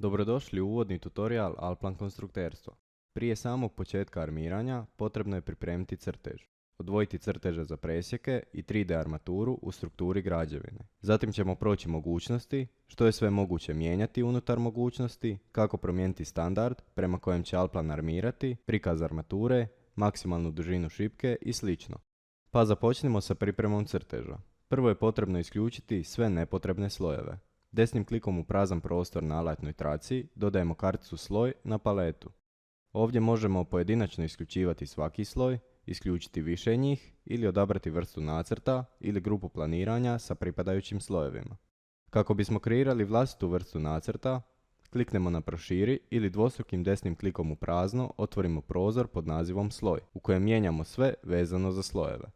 Dobrodošli u uvodni tutorial Alplan konstrukterstvo. Prije samog početka armiranja potrebno je pripremiti crtež, odvojiti crteže za presjeke i 3D armaturu u strukturi građevine. Zatim ćemo proći mogućnosti, što je sve moguće mijenjati unutar mogućnosti, kako promijeniti standard prema kojem će Alplan armirati, prikaz armature, maksimalnu dužinu šipke i sl. Pa započnimo sa pripremom crteža. Prvo je potrebno isključiti sve nepotrebne slojeve. Desnim klikom u prazan prostor na alatnoj traci dodajemo karticu sloj na paletu. Ovdje možemo pojedinačno isključivati svaki sloj, isključiti više njih ili odabrati vrstu nacrta ili grupu planiranja sa pripadajućim slojevima. Kako bismo kreirali vlastitu vrstu nacrta, kliknemo na proširi ili dvostrukim desnim klikom u prazno otvorimo prozor pod nazivom sloj, u kojem mijenjamo sve vezano za slojeve.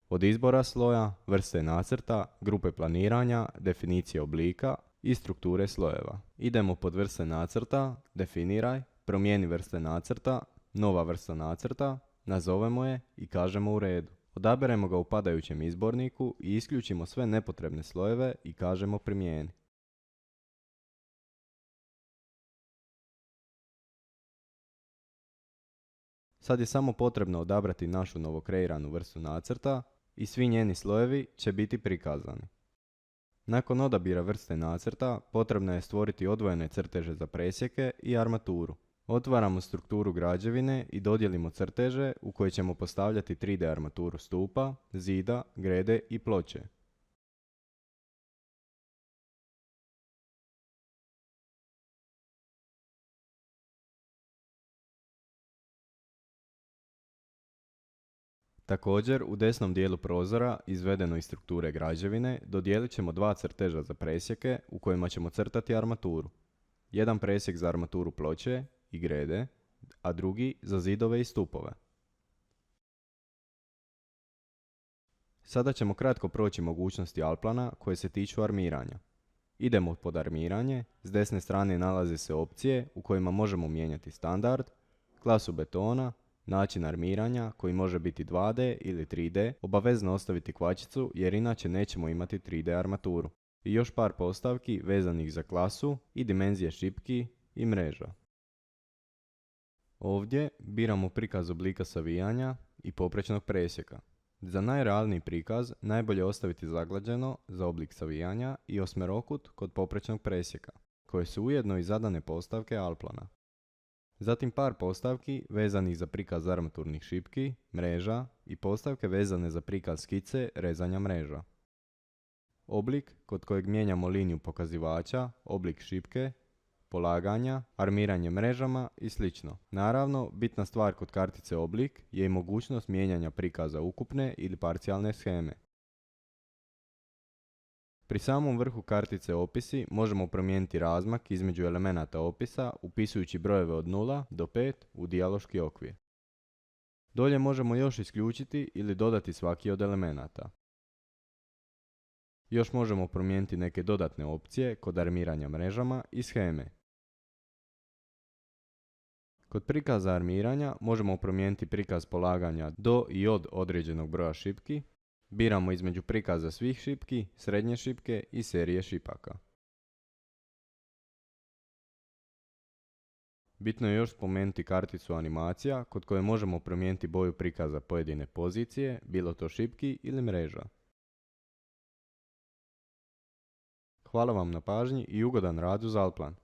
Od izbora sloja, vrste nacrta, grupe planiranja, definicije oblika i strukture slojeva. Idemo pod vrste nacrta, definiraj, promijeni vrste nacrta, nova vrsta nacrta, nazovemo je i kažemo u redu. Odaberemo ga u padajućem izborniku i isključimo sve nepotrebne slojeve i kažemo primijeni. Sad je samo potrebno odabrati našu novokreiranu vrstu nacrta i svi njeni slojevi će biti prikazani. Nakon odabira vrste nacrta, potrebno je stvoriti odvojene crteže za presjeke i armaturu. Otvaramo strukturu građevine i dodijelimo crteže u koje ćemo postavljati 3D armaturu stupa, zida, grede i ploče. Također, u desnom dijelu prozora, izvedeno iz strukture građevine, dodijelit ćemo dva crteža za presjeke u kojima ćemo crtati armaturu. Jedan presjek za armaturu ploče i grede, a drugi za zidove i stupove. Sada ćemo kratko proći mogućnosti Alplana koje se tiču armiranja. Idemo pod armiranje, s desne strane nalaze se opcije u kojima možemo mijenjati standard, klasu betona, način armiranja koji može biti 2D ili 3D, obavezno ostaviti kvačicu jer inače nećemo imati 3D armaturu. I još par postavki vezanih za klasu i dimenzije šipki i mreža. Ovdje biramo prikaz oblika savijanja i poprečnog presjeka. Za najrealniji prikaz najbolje ostaviti zaglađeno za oblik savijanja i osmerokut kod poprečnog presjeka, koje su ujedno i zadane postavke Alplana. Zatim par postavki vezanih za prikaz armaturnih šipki, mreža i postavke vezane za prikaz skice rezanja mreža. Oblik kod kojeg mijenjamo liniju pokazivača, oblik šipke, polaganja, armiranje mrežama i sl. Naravno, bitna stvar kod kartice oblik je i mogućnost mijenjanja prikaza ukupne ili parcijalne sheme. Pri samom vrhu kartice opisi možemo promijeniti razmak između elemenata opisa upisujući brojeve od 0 do 5 u dijaloški okvir. Dolje možemo još isključiti ili dodati svaki od elemenata. Još možemo promijeniti neke dodatne opcije kod armiranja mrežama i sheme. Kod prikaza armiranja možemo promijeniti prikaz polaganja do i od određenog broja šipki. Biramo između prikaza svih šipki, srednje šipke i serije šipaka. Bitno je još spomenuti karticu animacija kod koje možemo promijeniti boju prikaza pojedine pozicije, bilo to šipki ili mreža. Hvala vam na pažnji i ugodan rad uz Alplan.